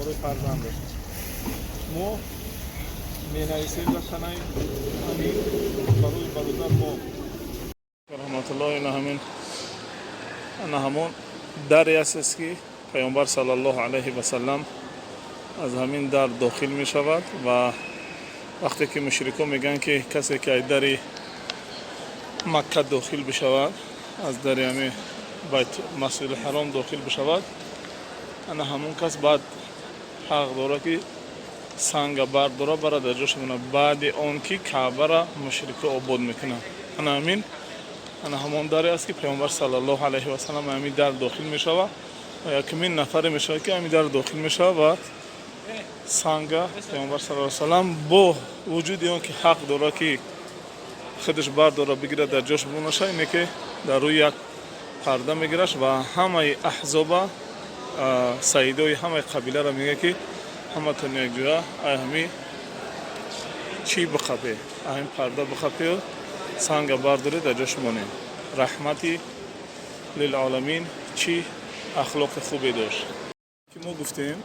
برای فرزندش ما می‌نویسیم در تنه همین برای برادر ما رحمت الله. اینا همون دری است که پیامبر صلی الله علیه و سلم از همین در داخل می شود و وقتی که مشرکان میگن که کسی که از در مکه داخل بشود از در همین بیت مسجد الحرام داخل بشود انا همون کس بعد حق داره که سنگ برداره برای در جاش بمونه بعد اون که کعبه را مشرکان آباد میکنن. انا همون دری است که پیامبر صلی الله علیه و سلم همین در داخل میشود و یکمین نفر میشه که همین در داخل میشه و سنگ پیامبر صلی الله علیه و سلم با وجود اون که حق داره که خودش برداره بگیره در جاش بمونه اینه که در روی یک پرده میگیرش و همه احزاب سیدای همه قبیله را میگه که همه تن یک جا همین چی بخپه همین پرده بخپه و سنگ برداره در جاش مونه. رحمتی للعالمین چی اخلاق خوبی داشت که ما گفتیم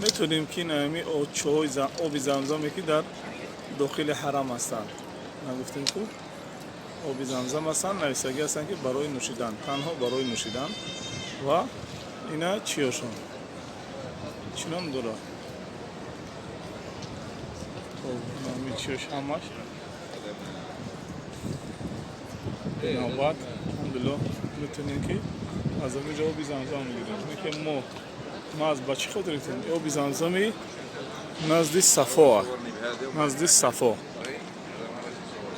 میتونیم که نمی آب زمزمی که در داخل حرم هستند نگفتیم که آب زمزم هستند نویسگی هستند که برای نوشیدن تنها برای نوشیدن و اینا چی هاشون چنان داره نامی چی هاش همش نوبت الحمدلله میتونیم که از اینجا آب زمزم میگیریم که ما از بچه خود ریختیم آب زمزمی نزد صفا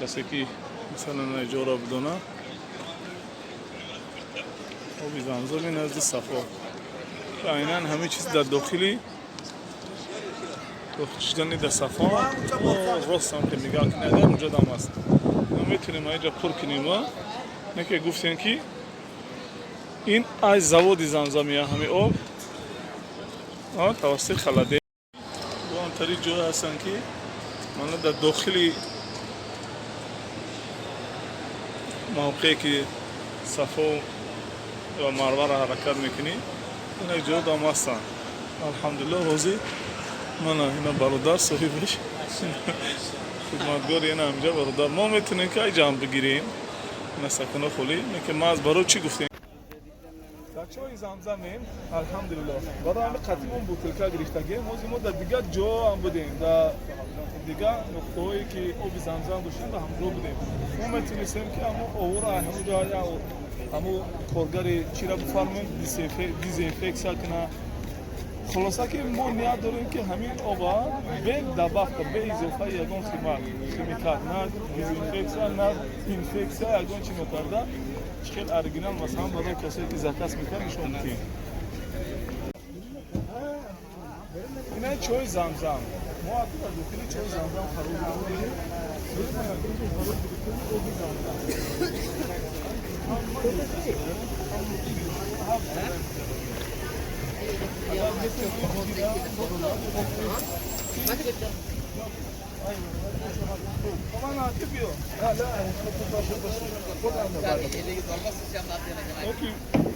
کسی که مثلا اینجا را بدونه آب زمزمی نزد صفا عیناً همه چیز در داخلی شدن در صفا راست هم که نگاه کنید در اونجا دم است میتونیم اینجا پر کنیم و نکه گفتیم که این از زواد زمزمی همه آب توسط خلده و آنتری جا هستن که من در داخلی موقعی که صفا و مروه را حرکت میکنی این جا دام هستن الحمدلله روزی من اینا برادر صاحبش خدمتگار اینا همجا برادر ما میتونیم که اینجا هم بگیریم اینا سکنه خولی که ما از برای چی گفتیم در چای زمزمیم الحمدلله برای همه قطعیمون بوتلکا گرفتگیم ما در دیگر جا هم بودیم در دیگر نقطه هایی که آب زمزم داشتیم و همراه بودیم ما میتونستیم که همون آورا همون جا همون کارگر چی را بفرمیم دیزینفکسیا کنه خلاصه که ما نیت داریم که همین آبا به دباغ به اضافه یگان خیمیکات نه دیزینفکسیا نه اینفکسیا یگان چی نکرده چقدر ارگینال مثلا برای کسی که زکاس میکنه نشون میدیم اینا چای زمزم ما از داخل چای زمزم خرید می‌کنیم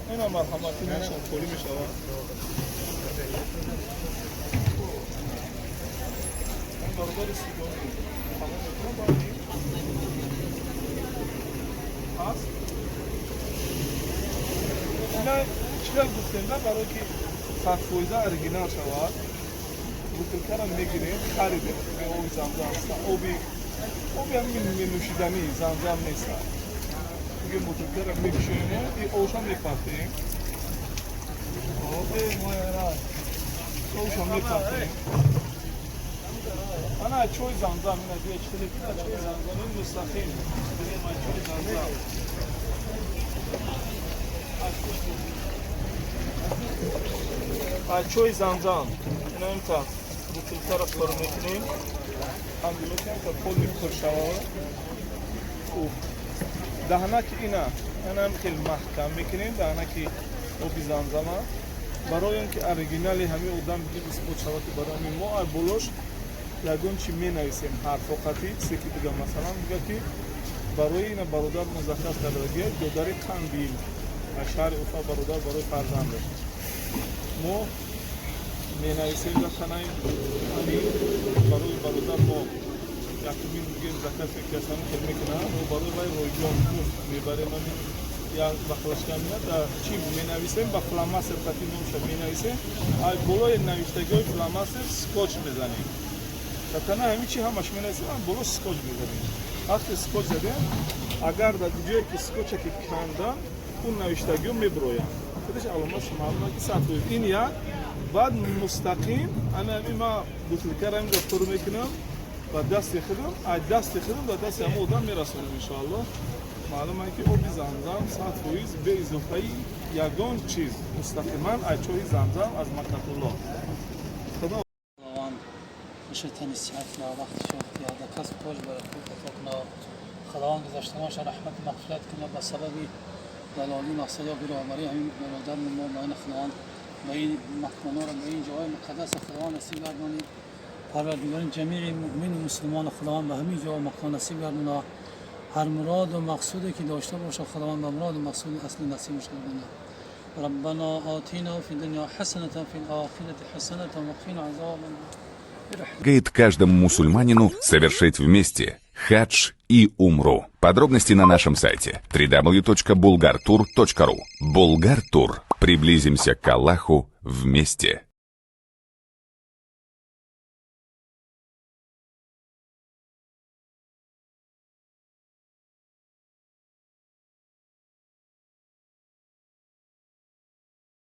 اینا مرحمتی نشون خوری میشود برادر سیگاری هست اینا چرا گفتیم نه برای که صدفویزه ارگینال شود بوتلکه را میگیریم خریدیم به آب زمزم هست آبی همین نوشیدنی زمزم نیست میگه بوتلکه را میکشونیم و این آبش هم میپرتیم آبش هم میپرتیم انا چای زمزم اینا دیگه چطوری که چای زمزم این مستقیم بگیم من چای زمزم چای زمزم اینا امتا بوتلکه را پر میکنیم الحمدلله که امتا پول میپر شود دهنک اینا هم خیلی محکم میکنیم دهنک آب زمزم برای اینکه اورجینال همه آدم بگید اثبات شود که برای ما بولوش یگان چی می نویسیم حرف خطی سکی دیگه مثلا میگه که برای این برادر مزخرف درگیه دوداری قندیل شهر اوفا برادر برای فرزندش ما می‌نویسیم و خنایم همین برای برادر ما یکی میگیم زکات کسانی که میکنه و برای وای رویان میبریم همین یا بخلاشکن میاد چی می‌نویسیم با فلاماستر خطی نمیشه می‌نویسیم از بالای نوشتگی فلاماستر اسکوچ میزنیم تا نه همین چی همش می‌نویسیم بالا اسکوچ میزنیم وقتی اسکوچ زدیم اگر در جایی که اسکوچ که کندن اون نوشتگی رو میبرویم خودش علامت معلومه که سخت این یا بعد مستقیم انا همین ما بوتلکر همین دکتر میکنم و دست خودم از دست خودم و دست همه آدم میرسونم انشاءالله معلومه که آب زمزم 100% به اضافه یگان چیز مستقیما از چای زمزم از مکة الله خدا نشتن الساعات مع وقت شوقتي هذا كسب توجب وفقنا خلوان گذشتناش رحمت مغفرت کنه به سبب دلالی ناصر یا گروه عمری همین برادر ما بین خلوان به این مکان‌ها را به این جای مقدس خلوان نصیب گردانید پروردگار جمیع مؤمن و مسلمان خلوان به همین جا مکان نصیب گردونه هر مراد و مقصودی که داشته باشه خداوند به مراد و مقصود اصلی نصیب گردونه ربنا آتینا فی الدنیا حسنة فی الآخرة حسنة وقنا عذاب Помогает каждому мусульманину совершить вместе хадж и умру. Подробности на нашем сайте www.bulgartour.ru. Булгартур. Приблизимся к Аллаху вместе.